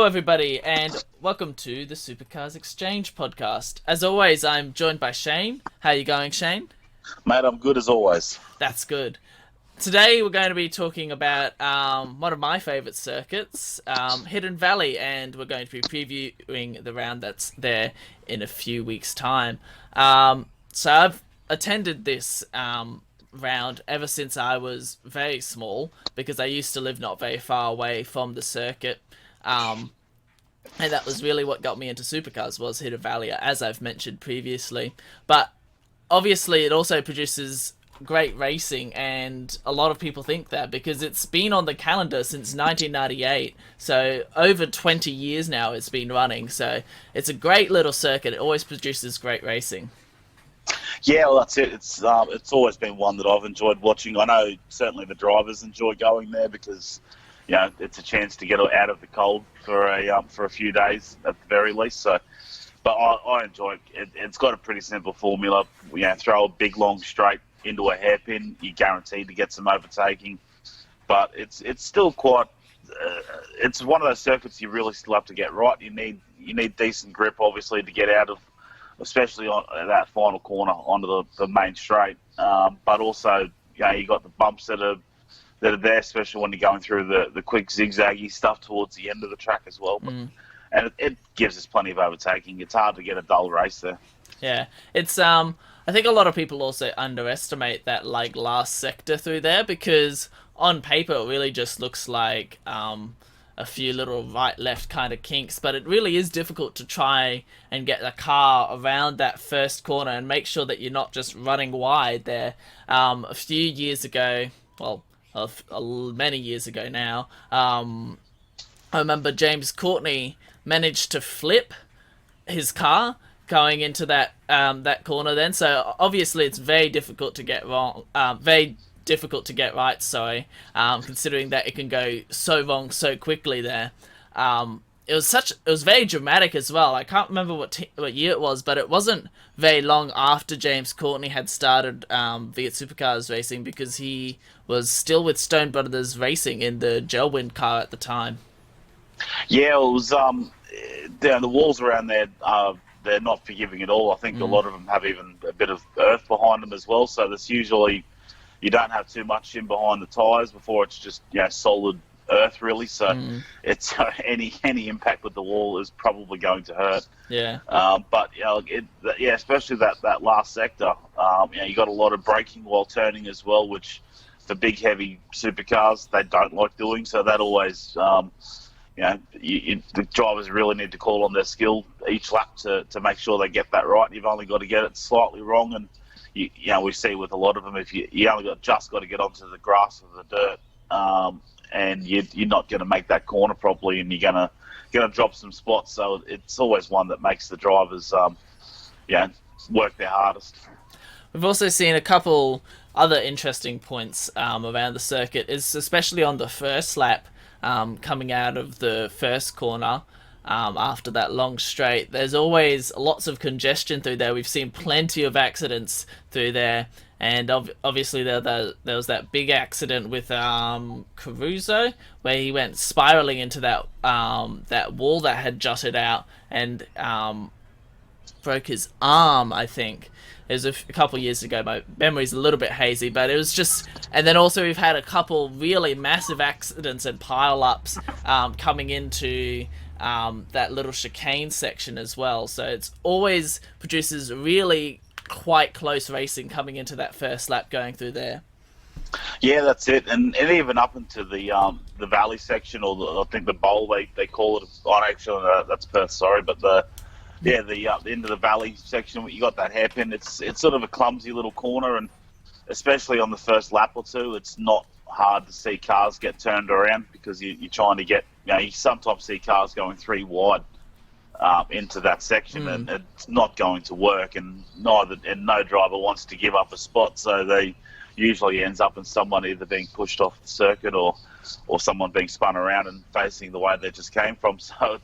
Hello, everybody, and welcome to the Supercars Exchange podcast. As always, I'm joined by Shane. How you going, Shane? Mate, I'm good as always. That's good. Today, we're going to be talking about one of my favourite circuits, Hidden Valley, and we're going to be previewing the round that's there in a few weeks' time. So I've attended this round ever since I was very small because I used to live not very far away from the circuit. Um, and that was really what got me into supercars was Hidden Valley, as I've mentioned previously. But obviously, it also produces great racing, and a lot of people think that because it's been on the calendar since 1998, so over 20 years now it's been running. So it's a great little circuit. It always produces great racing. Yeah, well, that's it. It's always been one that I've enjoyed watching. I know certainly the drivers enjoy going there because it's a chance to get out of the cold for a few days at the very least. So, but I enjoy it. It's got a pretty simple formula. Throw a big long straight into a hairpin, you're guaranteed to get some overtaking. But it's still quite. It's one of those circuits you really still have to get right. You need decent grip, obviously, to get out of, especially on that final corner onto the main straight. But also, you got the bumps that are there, especially when you're going through the quick zigzaggy stuff towards the end of the track as well. Mm. And it gives us plenty of overtaking. It's hard to get a dull race there. Yeah, it's I think a lot of people also underestimate that like last sector through there because on paper it really just looks like a few little right left kind of kinks, but it really is difficult to try and get the car around that first corner and make sure that you're not just running wide there. A few years ago, well, many years ago now, I remember James Courtney managed to flip his car going into that corner then. So obviously it's very difficult to get wrong, very difficult to get right. Sorry, considering that it can go so wrong so quickly there. It was very dramatic as well. I can't remember what year it was, but it wasn't very long after James Courtney had started Fiat Supercars racing because he was still with Stone Brothers Racing in the Gelwind car at the time. Yeah, it was. The walls around there, they're not forgiving at all. I think a Mm. lot of them have even a bit of earth behind them as well. So there's usually you don't have too much in behind the tyres before it's just solid earth really. So Mm. it's any impact with the wall is probably going to hurt. Yeah. But especially that last sector. You got a lot of braking while turning as well, which for big heavy supercars they don't like doing. So that always. The drivers really need to call on their skill each lap to make sure they get that right. You've only got to get it slightly wrong, and we see with a lot of them, if you only got to get onto the grass or the dirt, and you're not going to make that corner properly, and you're going to drop some spots. So it's always one that makes the drivers, work their hardest. We've also seen a couple other interesting points around the circuit, is especially on the first lap, coming out of the first corner after that long straight. There's always lots of congestion through there. We've seen plenty of accidents through there, and obviously there was that big accident with Caruso where he went spiraling into that wall that had jutted out and broke his arm, I think. It was a couple of years ago. My memory's a little bit hazy, but it was just. And then also we've had a couple really massive accidents and pile-ups coming into that little chicane section as well. So it's always produces really quite close racing coming into that first lap going through there. Yeah, that's it, and even up into the valley section, or I think the bowl they call it. Oh, actually, that's Perth. Sorry, but the end of the valley section, you got that hairpin. It's sort of a clumsy little corner, and especially on the first lap or two, it's not hard to see cars get turned around because you're trying to get. You sometimes see cars going three wide into that section, and it's not going to work. And no driver wants to give up a spot, so they usually ends up in someone either being pushed off the circuit or someone being spun around and facing the way they just came from. So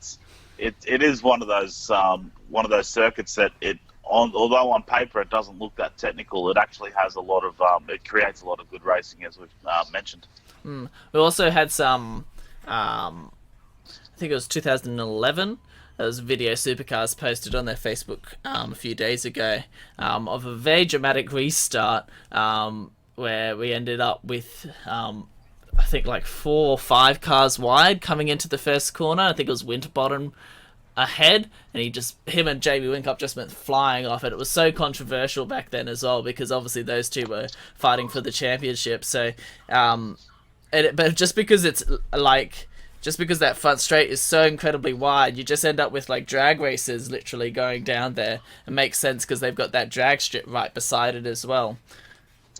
it is one of those circuits that although on paper it doesn't look that technical, it actually has a lot of it creates a lot of good racing, as we've mentioned. We also had some I think it was 2011. There was a video Supercars posted on their Facebook a few days ago of a very dramatic restart where we ended up with I think like 4 or 5 cars wide coming into the first corner. I think it was Winterbottom ahead, and him and Jamie Whincup just went flying off it. It was so controversial back then as well, because obviously those two were fighting for the championship. So, but just because just because that front straight is so incredibly wide, you just end up with like drag racers literally going down there. It makes sense because they've got that drag strip right beside it as well.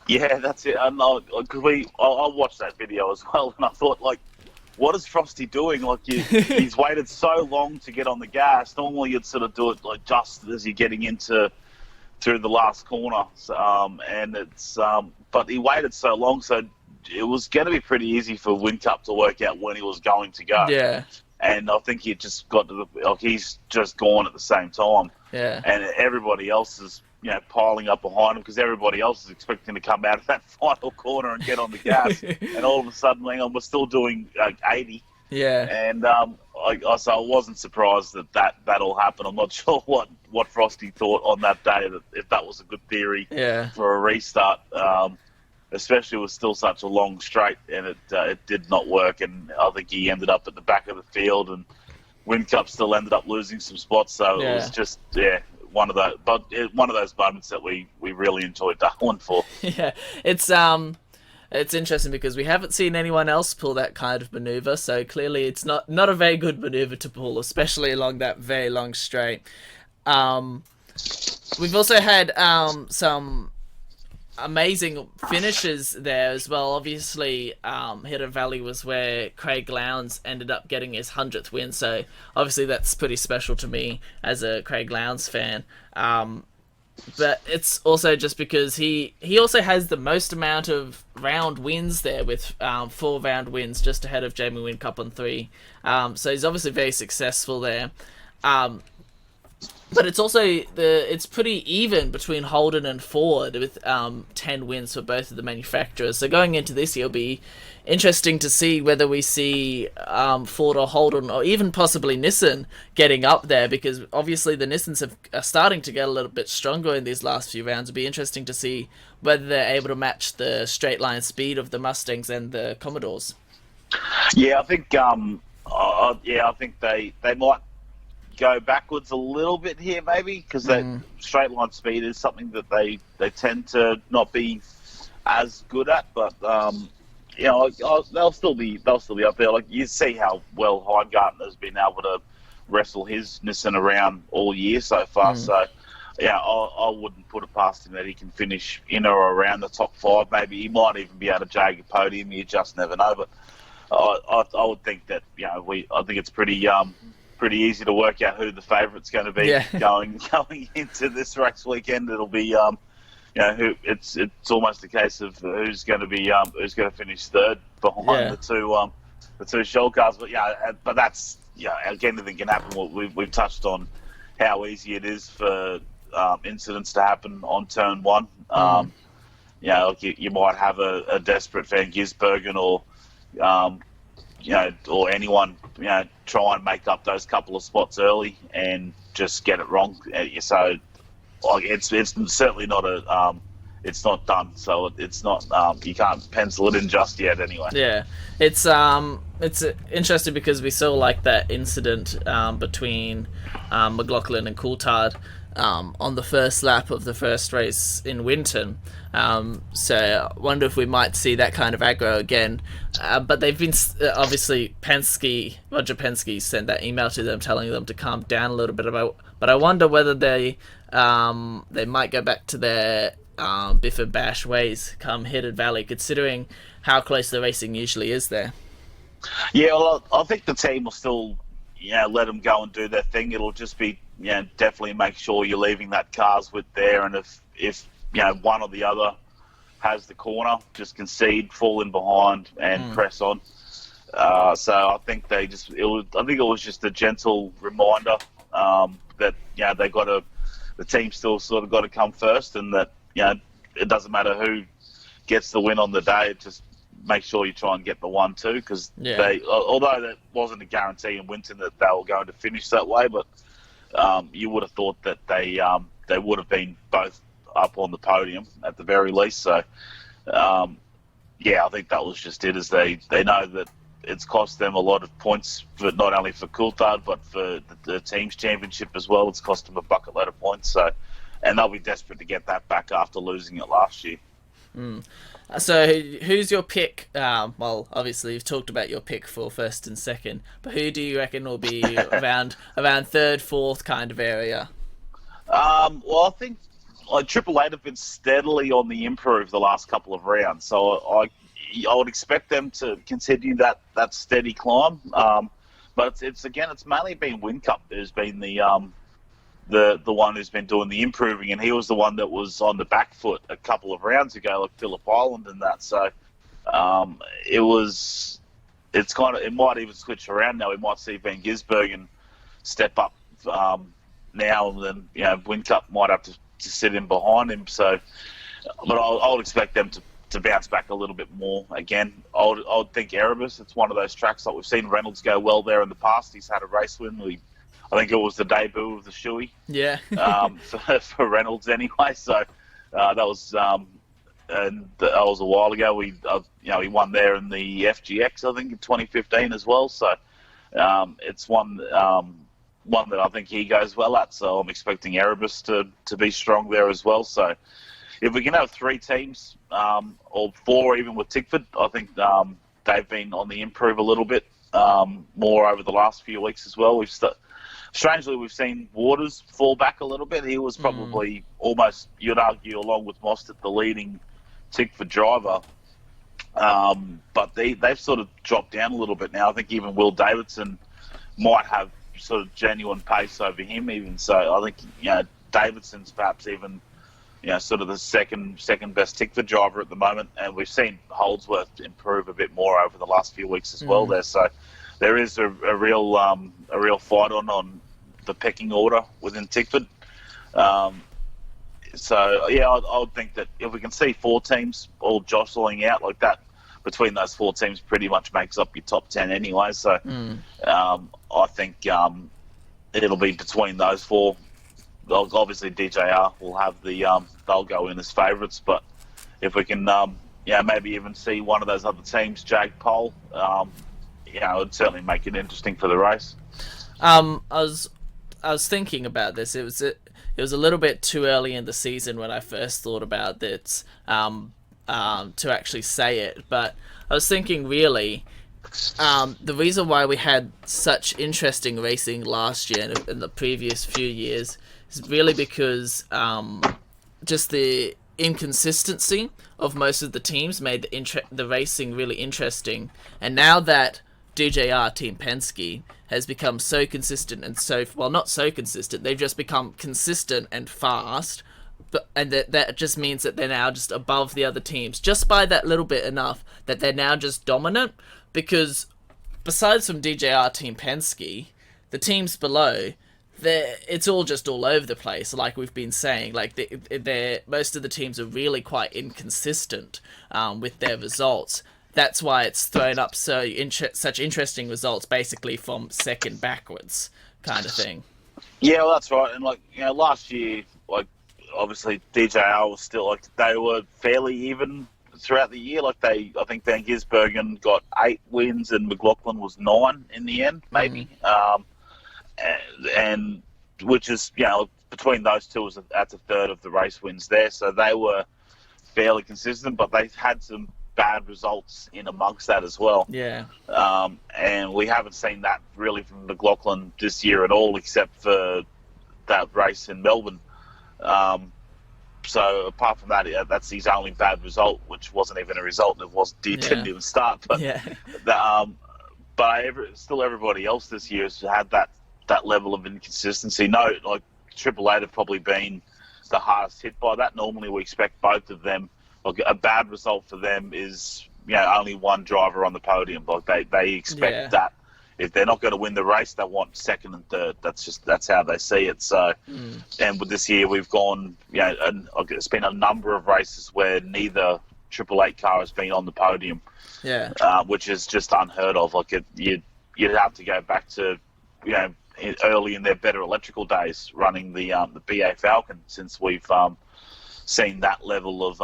Yeah, that's it. I know, because I watched that video as well, and I thought, like, what is Frosty doing? Like, he's waited so long to get on the gas. Normally, you'd sort of do it like just as you're getting through the last corner, but he waited so long, so it was going to be pretty easy for Whincup to work out when he was going to go. Yeah. And I think he just got to he's just gone at the same time. Yeah. And everybody else is, piling up behind him because everybody else is expecting to come out of that final corner and get on the gas. And all of a sudden, hang on, we're still doing 80. Yeah. And so I wasn't surprised that all happened. I'm not sure what Frosty thought on that day, if that was a good theory for a restart. Especially with still such a long straight, and it did not work. And I think he ended up at the back of the field, and Whincup still ended up losing some spots. So it was just one of those moments that we really enjoyed Darwin for. Yeah, it's interesting because we haven't seen anyone else pull that kind of maneuver. So clearly, it's not a very good maneuver to pull, especially along that very long straight. We've also had some amazing finishes there as well. Obviously, Hidden Valley was where Craig Lowndes ended up getting his 100th win, so obviously that's pretty special to me as a Craig Lowndes fan. But it's also just because he also has the most amount of round wins there, with 4 round wins, just ahead of Jamie Whincup on 3. So he's obviously very successful there. But it's also it's pretty even between Holden and Ford, with 10 wins for both of the manufacturers. So going into this year, it'll be interesting to see whether we see Ford or Holden, or even possibly Nissan, getting up there, because obviously the Nissans are starting to get a little bit stronger in these last few rounds. It'll be interesting to see whether they're able to match the straight line speed of the Mustangs and the Commodores. Yeah, I think I think they might go backwards a little bit here, maybe, because that straight line speed is something that they tend to not be as good at. But they'll still be up there. Like, you see how well Heimgartner has been able to wrestle his Nissan around all year so far. So I wouldn't put it past him that he can finish in or around the top 5. Maybe he might even be able to jag a podium. You just never know. But I would think that I think it's pretty easy to work out who the favourite's going to be going into this race weekend. It'll be it's almost a case of who's going to finish third behind the two shell cars. But that's again, anything can happen. We've touched on how easy it is for incidents to happen on turn 1. Like you might have a desperate Van Gisbergen or or anyone, try and make up those couple of spots early and just get it wrong. So, like, it's certainly not it's not done. So it's not, you can't pencil it in just yet anyway. Yeah, it's interesting because we saw like that incident between McLaughlin and Coulthard on the first lap of the first race in Winton. So I wonder if we might see that kind of aggro again. But they've been, obviously, Roger Penske sent that email to them telling them to calm down a little bit but I wonder whether they might go back to their biff and bash ways come Hidden Valley, considering how close the racing usually is there. Yeah, well, I think the team will still, let them go and do their thing. It'll just be, definitely make sure you're leaving that car's width there, and if one or the other has the corner, just concede, fall in behind, and press on. So I think I think it was just a gentle reminder that the team still sort of got to come first, and that it doesn't matter who gets the win on the day. It just make sure you try and get the 1-2 because Yeah. although that wasn't a guarantee in Winton that they were going to finish that way, but you would have thought that they would have been both up on the podium at the very least. So, I think that was just it. As they know that it's cost them a lot of points for not only for Coulthard but for the team's championship as well. It's cost them a bucket load of points. So, and they'll be desperate to get that back after losing it last year. So who's your pick? Well, obviously you've talked about your pick for first and second, but who do you reckon will be around third, fourth kind of area? Well, I think Triple Eight have been steadily on the improve the last couple of rounds, so I would expect them to continue that steady climb. But it's mainly been Whincup who's been the one who's been doing the improving, and he was the one that was on the back foot a couple of rounds ago, like Phillip Island and that. So it might even switch around now. We might see Van Gisbergen step up now, and then Whincup might have to sit in behind him. So, but I would expect them to bounce back a little bit more again. I would think Erebus. It's one of those tracks like we've seen Reynolds go well there in the past. He's had a race win. I think it was the debut of the Shoei. Yeah. For Reynolds anyway. So that was a while ago. He won there in the FGX, I think, in 2015 as well. So it's one that I think he goes well at. So I'm expecting Erebus to be strong there as well. So if we can have 3 teams or 4 even with Tickford, I think they've been on the improve a little bit more over the last few weeks as well. Strangely, we've seen Waters fall back a little bit. He was probably almost, you'd argue, along with Mostert, the leading Tickford driver. But they've sort of dropped down a little bit now. I think even Will Davidson might have sort of genuine pace over him even. So I think, Davidson's perhaps even, sort of the second best Tickford driver at the moment. And we've seen Holdsworth improve a bit more over the last few weeks as well there. So there is a real fight on the pecking order within Tickford. I would think that if we can see 4 teams all jostling out like that, between those 4 teams pretty much makes up your top 10 anyway. So I think it'll be between those 4. Obviously DJR will have they'll go in as favourites, but if we can maybe even see one of those other teams, Jag Pole, it would certainly make it interesting for the race. I was thinking about this. It was a little bit too early in the season when I first thought about it to actually say it, but I was thinking really the reason why we had such interesting racing last year and in the previous few years is really because just the inconsistency of most of the teams made the racing really interesting. And now that DJR Team Penske has become so consistent and not so consistent, they've just become consistent and fast, and that just means that they're now just above the other teams, just by that little bit enough that they're now just dominant, because besides from DJR Team Penske, the teams below, it's all just all over the place, like we've been saying. Like most of the teams are really quite inconsistent with their results. That's why it's thrown up such interesting results, basically from second backwards, kind of thing. Yeah, well, that's right. And last year, obviously DJR was still they were fairly even throughout the year. I think Van Gisbergen got 8 wins and McLaughlin was 9 in the end, maybe. And which is, between those two, that's a third of the race wins there. So they were fairly consistent, but they had some bad results in amongst that as well. Yeah. And we haven't seen that really from McLaughlin this year at all, except for that race in Melbourne. So apart from that, that's his only bad result, which wasn't even a result. Didn't even start. But still everybody else this year has had that level of inconsistency. No, Triple Eight have probably been the hardest hit by that. Normally we expect both of them. A bad result for them is only one driver on the podium. They expect that if they're not going to win the race, they want second and third. That's how they see it. So, and with this year we've gone. It's been a number of races where neither Triple Eight car has been on the podium, Yeah. which is just unheard of. Like you'd have to go back to, early in their Better Electrical days, running the BA Falcon, since we've seen that level of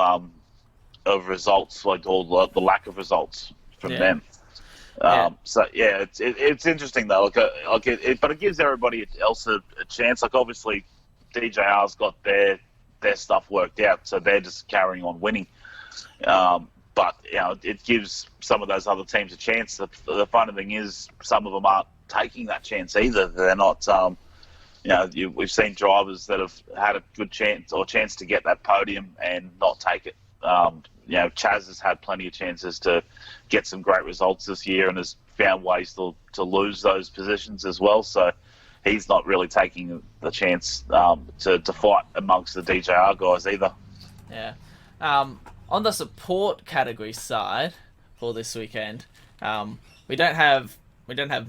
results, like all the lack of results from them. So yeah, it's interesting though. But it gives everybody else a chance. Like obviously, DJR's got their stuff worked out, so they're just carrying on winning. But it gives some of those other teams a chance. The funny thing is, some of them aren't taking that chance either. They're not. We've seen drivers that have had a good chance to get that podium and not take it. Chaz has had plenty of chances to get some great results this year and has found ways to lose those positions as well. So he's not really taking the chance to fight amongst the DJR guys either. Yeah. On the support category side for this weekend, we don't have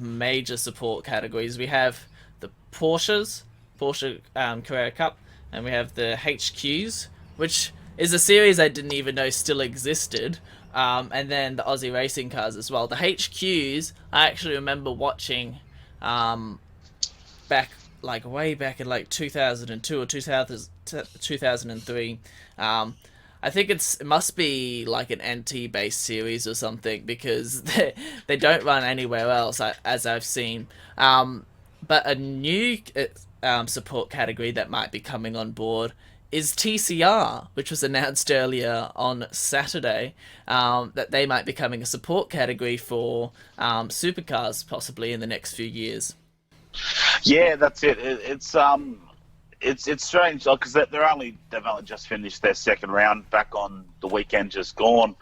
major support categories. We have the Porsche Carrera Cup, and we have the HQs, which is a series I didn't even know still existed. And then the Aussie racing cars as well. The HQs, I actually remember watching way back in like 2002 or 2003. I think it must be like an NT based series or something, because they don't run anywhere else as I've seen. But a new support category that might be coming on board is TCR, which was announced earlier on Saturday, that they might be becoming a support category for supercars possibly in the next few years. Yeah, that's it. It's strange because they've only just finished their second round back on the weekend just gone.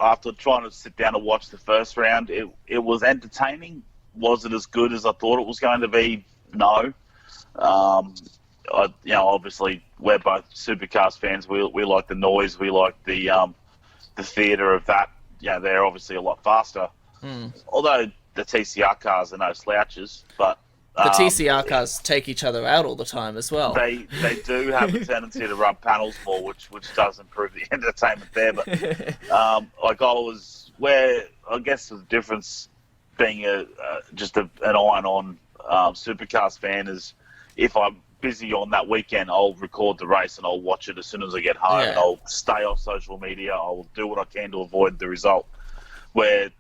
After trying to sit down and watch the first round, it was entertaining. Was it as good as I thought it was going to be? No. Obviously we're both supercars fans. We like the noise. We like the theatre of that. Yeah, they're obviously a lot faster. Although the TCR cars are no slouches, but the TCR cars take each other out all the time as well. They do have a tendency to rub panels more, which does improve the entertainment there. But I guess the difference being just an iron-on supercars fan is, if I'm busy on that weekend, I'll record the race and I'll watch it as soon as I get home. And I'll stay off social media. I'll do what I can to avoid the result. Where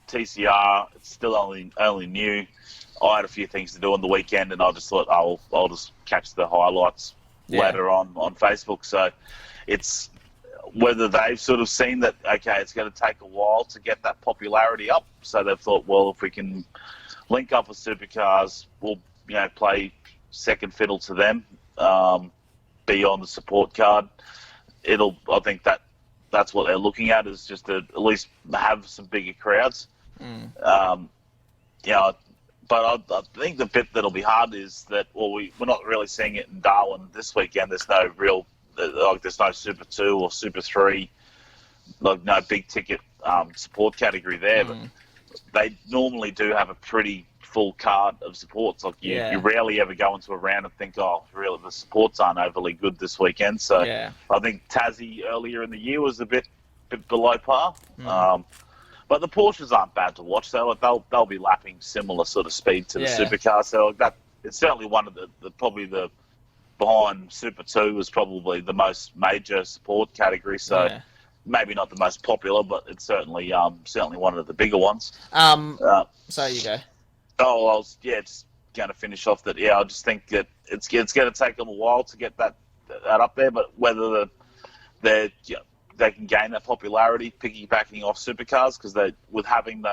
TCR, it's still only new. I had a few things to do on the weekend, and I just thought I'll just catch the highlights later on Facebook. So it's whether they've sort of seen that, okay, it's going to take a while to get that popularity up. So they've thought, well, if we can link up with supercars, we'll play second fiddle to them, be on the support card. I think that's what they're looking at, is just to at least have some bigger crowds. But I think the bit that'll be hard is that, we're not really seeing it in Darwin this weekend. There's no there's no Super 2 or Super 3, no big ticket support category there. But they normally do have a pretty full card of supports. You rarely ever go into a round and think, really, the supports aren't overly good this weekend. So I think Tassie earlier in the year was a bit below par. But the Porsches aren't bad to watch. So they'll be lapping similar sort of speed to the supercars. So it's certainly one of the behind Super 2 is probably the most major support category. So maybe not the most popular, but it's certainly one of the bigger ones. So you go. I was just going to finish off that. I just think that it's going to take them a while to get that up there. But whether they can gain that popularity piggybacking off supercars, because with having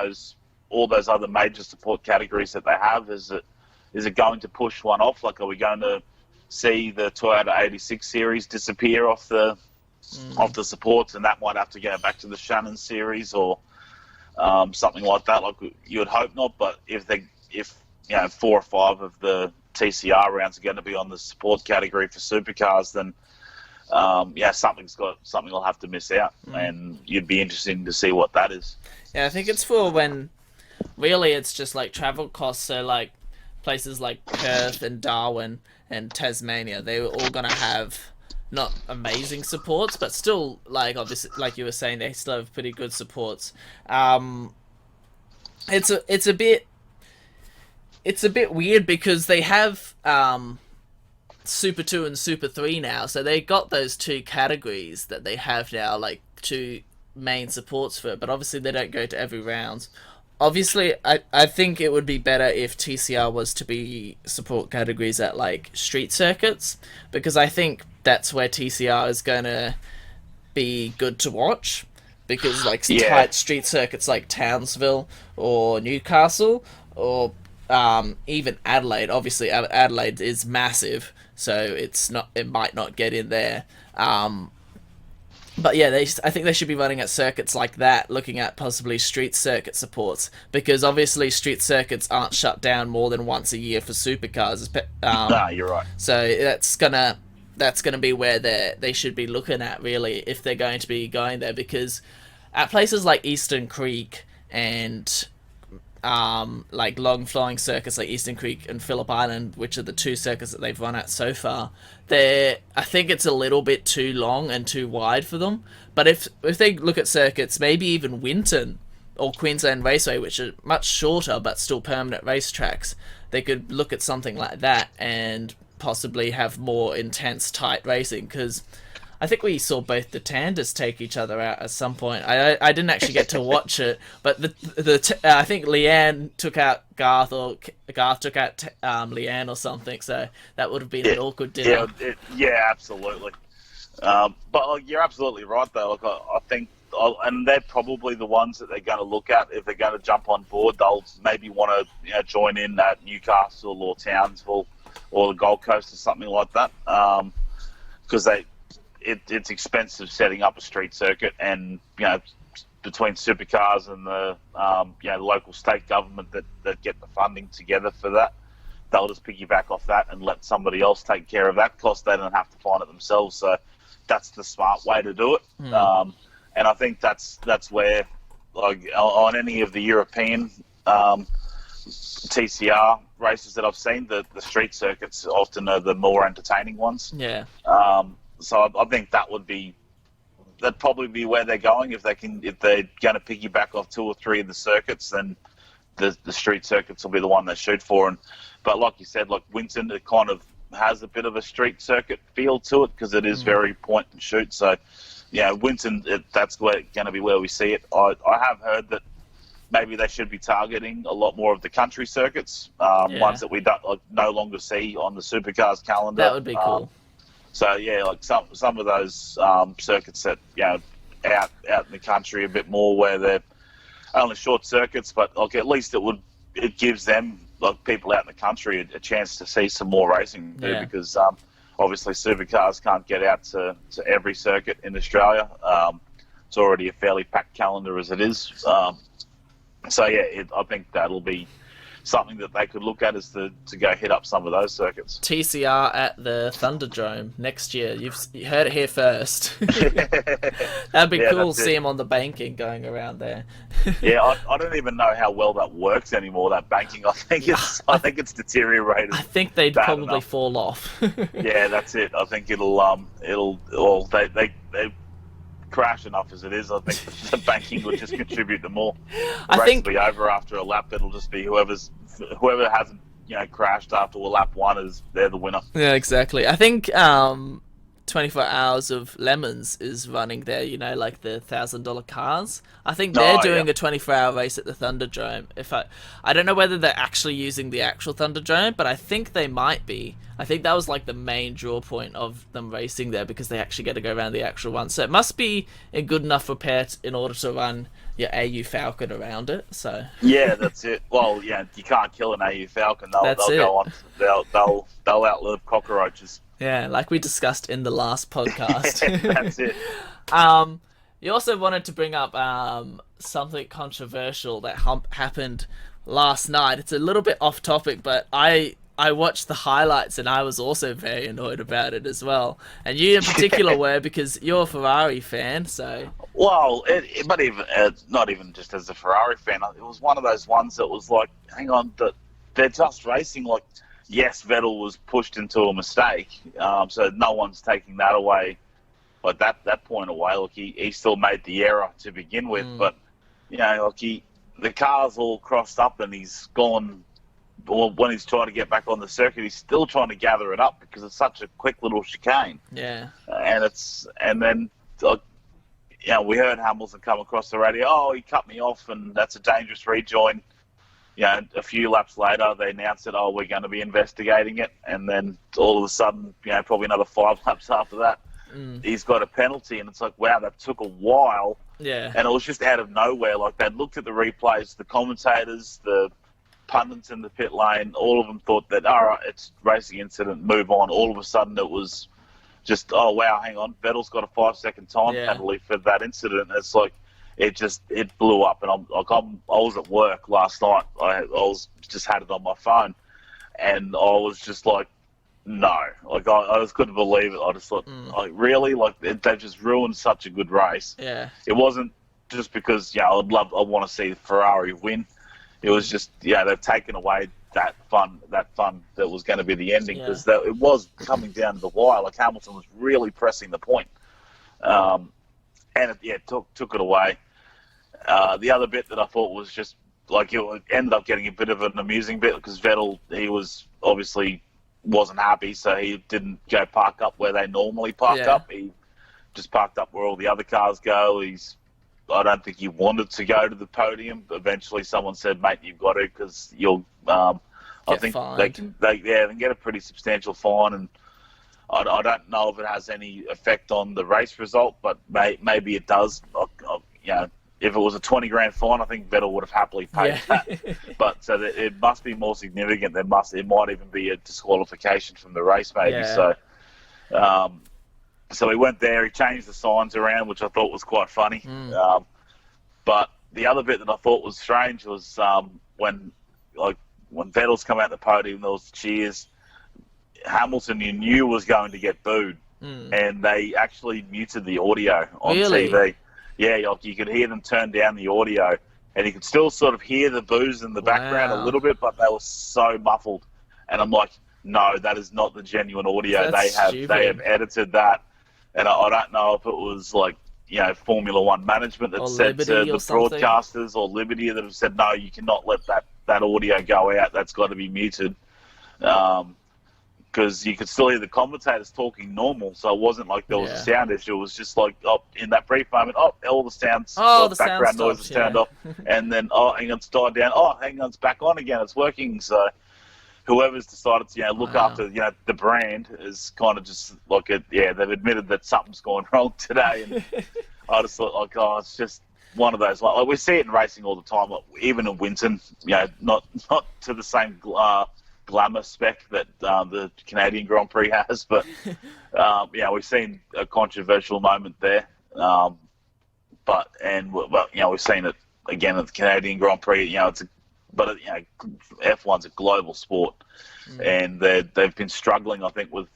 all those other major support categories that they have, is it going to push one off? Like, are we going to see the Toyota 86 series disappear off the supports, and that might have to go back to the Shannon series or something like that? Like, you would hope not, but if 4 or 5 of the TCR rounds are going to be on the support category for supercars, then something will have to miss out, and you'd be interested to see what that is. I think it's for when really it's just like travel costs. So like places like Perth and Darwin and Tasmania, they were all gonna have not amazing supports, but still, like, obviously, like you were saying, they still have pretty good supports. Um, it's a bit weird because they have Super 2 and Super 3 now, so they got those two categories that they have now, like two main supports for it, but obviously they don't go to every round. Obviously, I think it would be better if TCR was to be support categories at like street circuits, because I think that's where TCR is going to be good to watch, because like Yeah, tight street circuits like Townsville or Newcastle or even Adelaide. Obviously, Adelaide is massive, so it might not get in there. But yeah, I think they should be running at circuits like that, looking at possibly street circuit supports, because obviously street circuits aren't shut down more than once a year for supercars. no, you're right. So that's gonna be where they should be looking at, really, if they're going to be going there, because at places like Eastern Creek and like long flowing circuits like Eastern Creek and Phillip Island, which are the two circuits that they've run at so far, I think it's a little bit too long and too wide for them. But if they look at circuits, maybe even Winton or Queensland Raceway, which are much shorter but still permanent racetracks, they could look at something like that and possibly have more intense, tight racing, because I think we saw both the Tanders take each other out at some point. I didn't actually get to watch it, but I think Leanne took out Garth, or Garth took out Leanne or something. So that would have been an awkward dinner. Yeah, absolutely. But you're absolutely right, though. Like, I think, and they're probably the ones that they're going to look at if they're going to jump on board. They'll maybe want to join in at Newcastle or Townsville or the Gold Coast or something like that, because it's expensive setting up a street circuit, and between supercars and the the local state government that get the funding together for that, they'll just piggyback off that and let somebody else take care of that cost. They don't have to find it themselves. So that's the smart way to do it. And I think that's where, like, on any of the European TCR races that I've seen, the street circuits often are the more entertaining ones. Yeah. So I think that'd probably be where they're going. If they're going to piggyback off two or three of the circuits, then the street circuits will be the one they shoot for. But like you said, like Winton, it kind of has a bit of a street circuit feel to it because it is very point and shoot. So Winton, that's going to be where we see it. I have heard that maybe they should be targeting a lot more of the country circuits, ones that we don't no longer see on the supercars calendar. That would be cool. So like some of those circuits that out in the country a bit more, where they're only short circuits, but like at least it gives them, like, people out in the country a chance to see some more racing too, because obviously supercars can't get out to every circuit in Australia. It's already a fairly packed calendar as it is. So I think that'll be something that they could look at, is to go hit up some of those circuits. TCR at the Thunderdome next year. You heard it here first. That'd be cool to see him on the banking going around there. I don't even know how well that works anymore, that banking. I think it's deteriorated. I think they'd probably fall off. Yeah, that's it. I think they crash enough as it is. I think the banking would just contribute to more. The race will be over after a lap. It'll just be whoever hasn't crashed after lap one, they're the winner. Yeah, exactly. I think 24 Hours of Lemons is running there, like the $1,000 cars. I think they're doing a 24-hour race at the Thunderdome. I don't know whether they're actually using the actual Thunderdome, but I think they might be. I think that was like the main draw point of them racing there, because they actually get to go around the actual one. So it must be a good enough repair in order to run your AU Falcon around it. So yeah, that's it. Well, you can't kill an AU Falcon. They'll go on. They'll outlive cockroaches. Yeah, like we discussed in the last podcast. That's it. You also wanted to bring up something controversial that happened last night. It's a little bit off topic, but I watched the highlights and I was also very annoyed about it as well. And you in particular were, because you're a Ferrari fan, so... Well, but even not even just as a Ferrari fan, it was one of those ones that was like, hang on, they're just racing like yes, Vettel was pushed into a mistake, so no one's taking that away, like that point away. Look, he still made the error to begin with, but like the car's all crossed up and he's gone. Well, when he's trying to get back on the circuit, he's still trying to gather it up because it's such a quick little chicane. Yeah. And then we heard Hamilton come across the radio. Oh, he cut me off, and that's a dangerous rejoin. A few laps later, they announced that, we're going to be investigating it. And then all of a sudden, probably another 5 laps after that, he's got a penalty. And it's like, wow, that took a while. Yeah. And it was just out of nowhere. Like, they'd looked at the replays, the commentators, the pundits in the pit lane, all of them thought that, all right, it's a racing incident, move on. All of a sudden, it was just, oh, wow, hang on, Vettel's got a 5-second time penalty for that incident. It's like, it blew up. And I was at work last night. I was just had it on my phone, and I was just like, no. Like, I just couldn't believe it. I just thought, like, really? Like, they've just ruined such a good race. Yeah. It wasn't just because, I want to see Ferrari win. It was just, they've taken away that fun that was going to be the ending, because it was coming down to the wire. Like, Hamilton was really pressing the point. And it took it away. The other bit that I thought was just, like, it ended up getting a bit of an amusing bit, because Vettel, he was obviously wasn't happy, so he didn't go park up where they normally park up. He just parked up where all the other cars go. I don't think he wanted to go to the podium. But eventually, someone said, "Mate, you've got to, because you'll." I think fined. they can get a pretty substantial fine, and I don't know if it has any effect on the race result, but maybe it does. If it was a 20 grand fine, I think Vettel would have happily paid that. But so it must be more significant. It might even be a disqualification from the race, maybe. Yeah. So he went there. He changed the signs around, which I thought was quite funny. But the other bit that I thought was strange was when Vettel's come out the podium, there was cheers. Hamilton, you knew, was going to get booed, and they actually muted the audio on TV. Yeah, you could hear them turn down the audio, and you could still sort of hear the boos in the background a little bit, but they were so muffled. And I'm like, no, that is not the genuine audio. They have edited that, and I don't know if it was like Formula One management that said to the broadcasters, or Liberty, that have said, no, you cannot let that audio go out. That's got to be muted. Because you could still hear the commentators talking normal, so it wasn't like there was a sound issue. It was just like, in that brief moment, all the sounds, the background noise is turned off, and then, hang on, it's died down. Hang on, it's back on again. It's working. So whoever's decided to, look after, the brand is kind of just like they've admitted that something's gone wrong today, and I just thought, like, it's just one of those. Like, we see it in racing all the time, like, even in Winton, not to the same glamour spec that the Canadian Grand Prix has, but we've seen a controversial moment there. We've seen it again at the Canadian Grand Prix. F1's a global sport, and they've been struggling, I think, with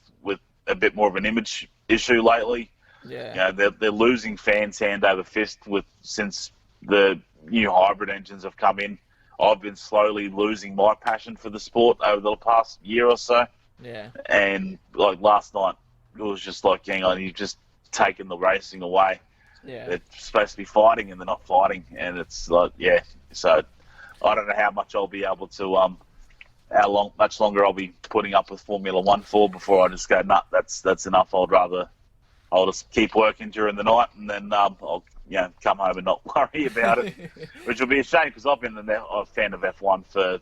a bit more of an image issue lately. Yeah, they're losing fans hand over fist since the new hybrid engines have come in. I've been slowly losing my passion for the sport over the past year or so. Yeah. And like last night, it was just like, hang on, you've just taken the racing away. Yeah. They're supposed to be fighting and they're not fighting. And it's like, so I don't know how much I'll be able to, much longer I'll be putting up with Formula One for before I just go, nah, that's enough. I'll just keep working during the night, and then I'll come home and not worry about it, which will be a shame, because I've been a fan of F1 for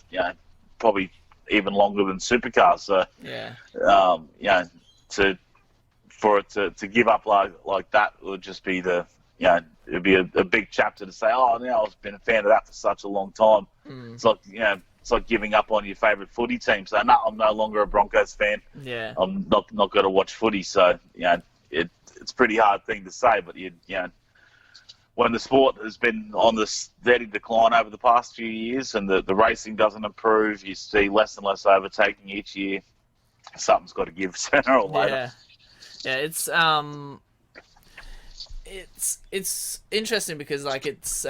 probably even longer than supercars. So for it to give up like that would just be it'd be a big chapter to say, I've been a fan of that for such a long time. It's like it's like giving up on your favourite footy team. So no, I'm no longer a Broncos fan. Yeah, I'm not going to watch footy. So it's a pretty hard thing to say, but when the sport has been on this steady decline over the past few years, and the racing doesn't improve, you see less and less overtaking each year. Something's got to give sooner or later. Yeah, it's interesting because like it's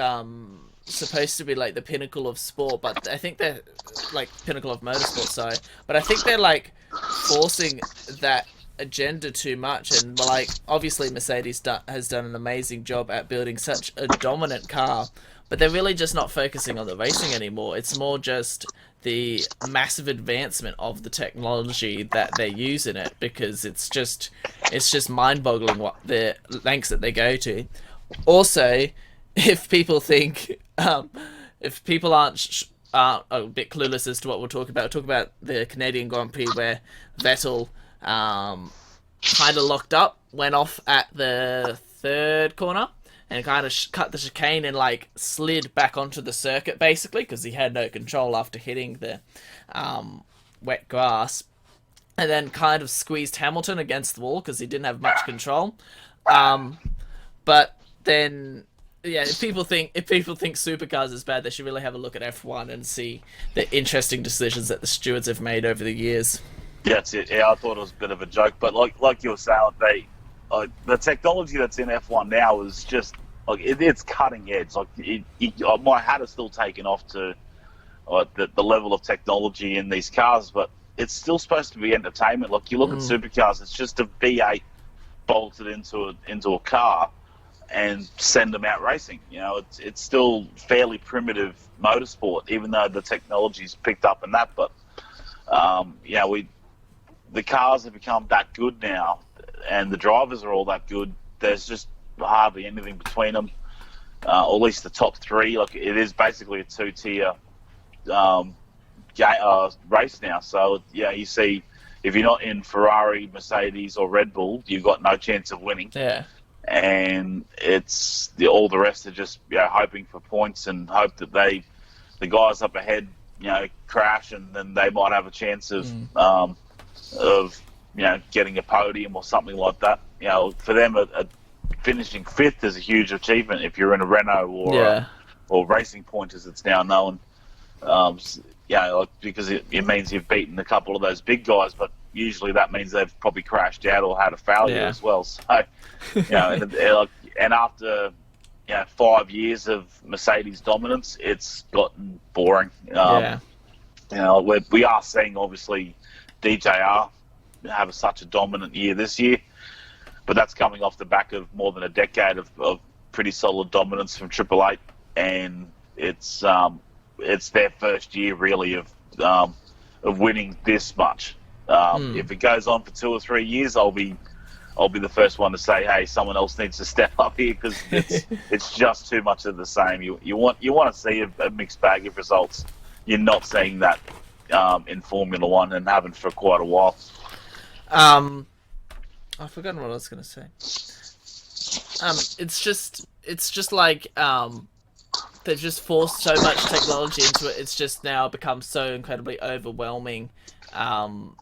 supposed to be like the pinnacle of sport, but I think they're like pinnacle of motorsport. Sorry, but I think they're like forcing that agenda too much, and like obviously Mercedes has done an amazing job at building such a dominant car, but they're really just not focusing on the racing anymore. It's more just the massive advancement of the technology that they use in it, because it's just mind-boggling what the lengths that they go to. Also, if people think if people aren't a bit clueless as to what we'll talk about the Canadian Grand Prix where Vettel kind of locked up, went off at the third corner, and kind of cut the chicane and like slid back onto the circuit basically because he had no control after hitting the wet grass, and then kind of squeezed Hamilton against the wall because he didn't have much control. But then, yeah, if people think supercars is bad, they should really have a look at F1 and see the interesting decisions that the stewards have made over the years. Yeah, that's it. Yeah, I thought it was a bit of a joke, but like you were saying, the technology that's in F1 now is just like it's cutting edge. Like my hat is still taken off to the level of technology in these cars, but it's still supposed to be entertainment. Like you look at supercars, it's just a V8 bolted into a car and send them out racing. You know, it's still fairly primitive motorsport, even though the technology's picked up in that. But the cars have become that good now, and the drivers are all that good. There's just hardly anything between them, or at least the top three. Like it is basically a two-tier race now. So yeah, you see, if you're not in Ferrari, Mercedes, or Red Bull, you've got no chance of winning. Yeah. And it's all the rest are just hoping for points and hope that the guys up ahead crash, and then they might have a chance of getting a podium or something like that. For them, finishing fifth is a huge achievement if you're in a Renault or Racing Point as it's now known. Because it means you've beaten a couple of those big guys, but usually that means they've probably crashed out or had a failure as well. So, and after 5 years of Mercedes dominance, it's gotten boring. We are seeing obviously DJR have such a dominant year this year, but that's coming off the back of more than a decade of pretty solid dominance from Triple Eight, and it's their first year really of winning this much. If it goes on for 2 or 3 years, I'll be the first one to say, hey, someone else needs to step up here, because it's just too much of the same. You want to see a mixed bag of results. You're not seeing that in Formula One, and haven't for quite a while. I've forgotten what I was going to say. It's just like they've just forced so much technology into it. It's just now become so incredibly overwhelming, and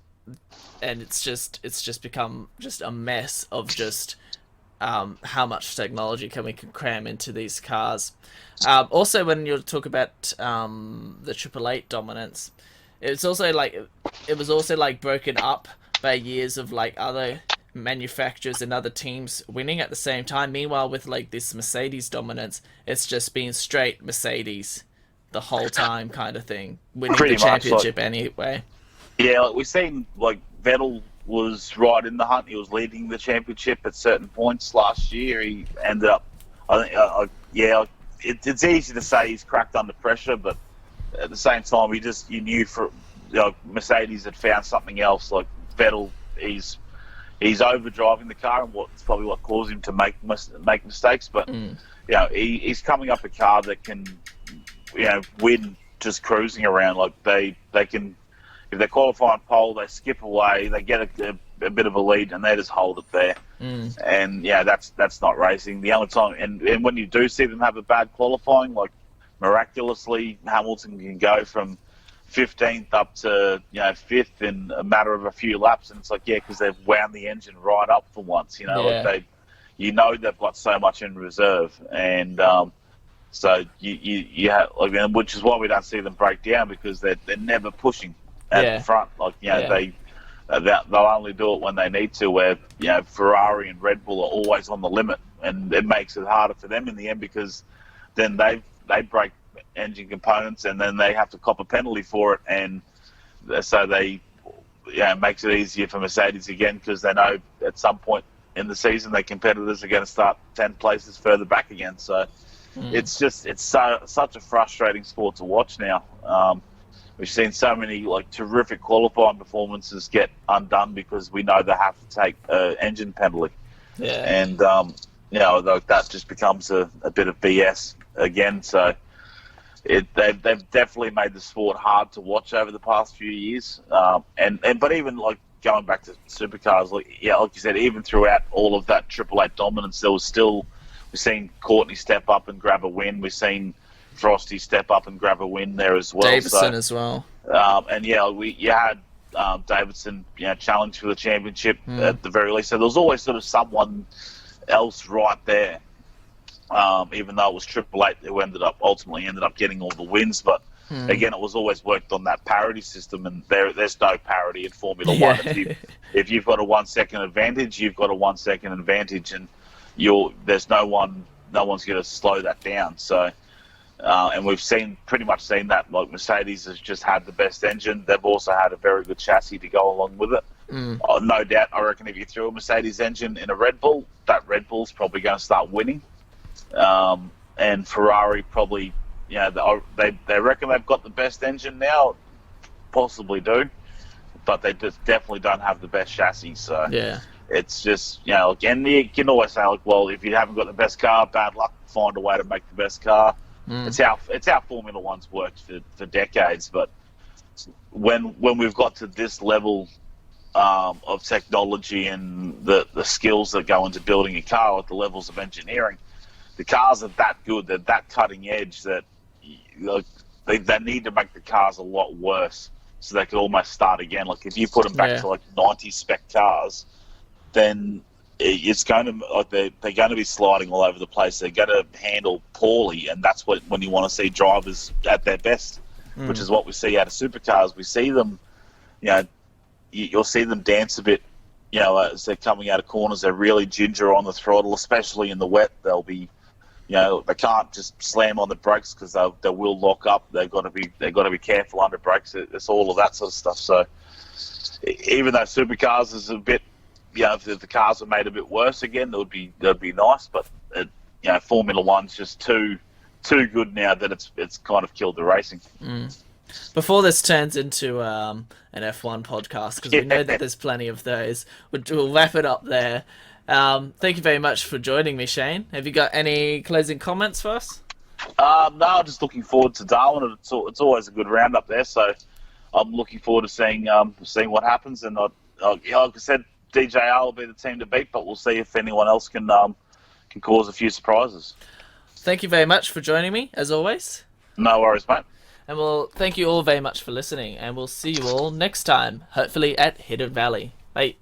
it's just become just a mess of just how much technology can we cram into these cars. Also, when you talk about the Triple Eight dominance, it was also like broken up by years of like other manufacturers and other teams winning at the same time. Meanwhile, with like this Mercedes dominance, it's just been straight Mercedes the whole time kind of thing, winning the championship anyway. Yeah, we've seen like Vettel was right in the hunt. He was leading the championship at certain points last year. He ended up, it's easy to say he's cracked under pressure, but at the same time, you knew Mercedes had found something else. Like Vettel, he's overdriving the car, and it's probably what caused him to make mistakes. But he's coming up a car that can win just cruising around. Like they can, if they qualify on pole, they skip away, they get a bit of a lead, and they just hold it there. And that's not racing. The only time, and when you do see them have a bad qualifying, like miraculously Hamilton can go from 15th up to 5th in a matter of a few laps, and it's like because they've wound the engine right up for once. They've got so much in reserve, and so you have, which is why we don't see them break down, because they're never pushing at the front. They'll only do it when they need to, where Ferrari and Red Bull are always on the limit, and it makes it harder for them in the end, because then they break engine components, and then they have to cop a penalty for it, and so they makes it easier for Mercedes again because they know at some point in the season their competitors are going to start 10 places further back again. So it's such a frustrating sport to watch now. We've seen so many terrific qualifying performances get undone because we know they have to take an engine penalty. Yeah. And that just becomes a bit of BS again. So they've definitely made the sport hard to watch over the past few years. But even going back to supercars, like you said, even throughout all of that Triple Eight dominance, there was still, we've seen Courtney step up and grab a win. We've seen Frosty step up and grab a win there as well. Davidson as well. You had Davidson, challenge for the championship at the very least. So there was always sort of someone else right there. Even though it was Triple Eight who ultimately ended up getting all the wins, but again, it was always worked on that parity system, and there's no parity in Formula One. If you've got a 1 second advantage, you've got a 1 second advantage, and there's no one's going to slow that down. So. And we've pretty much seen that. Like Mercedes has just had the best engine. They've also had a very good chassis to go along with it. No doubt, I reckon if you threw a Mercedes engine in a Red Bull, that Red Bull's probably going to start winning. And Ferrari probably, they reckon they've got the best engine now. Possibly do, but they just definitely don't have the best chassis. So it's just, again, you can always say, well, if you haven't got the best car, bad luck, find a way to make the best car. It's how Formula One's worked for decades. But when we've got to this level of technology and the skills that go into building a car at the levels of engineering, the cars are that good, they're that cutting edge that they need to make the cars a lot worse so they can almost start again. Like if you put them back to 90 spec cars, then it's going to they're going to be sliding all over the place. They're going to handle poorly, and that's when you want to see drivers at their best, which is what we see out of supercars. We see them, you'll see them dance a bit, as they're coming out of corners. They're really ginger on the throttle, especially in the wet. They'll be, they can't just slam on the brakes because they will lock up. They've got to be careful under brakes. It's all of that sort of stuff. So even though supercars is a bit, if the cars were made a bit worse again, that'd be nice. But Formula One's just too good now that it's kind of killed the racing. Before this turns into an F1 podcast, because we know that there's plenty of those, we'll wrap it up there. Thank you very much for joining me, Shane. Have you got any closing comments for us? No, just looking forward to Darwin. It's always a good round up there, so I'm looking forward to seeing what happens. And like I said, DJR will be the team to beat, but we'll see if anyone else can cause a few surprises. Thank you very much for joining me, as always. No worries, mate. And we'll thank you all very much for listening, and we'll see you all next time, hopefully at Hidden Valley. Bye.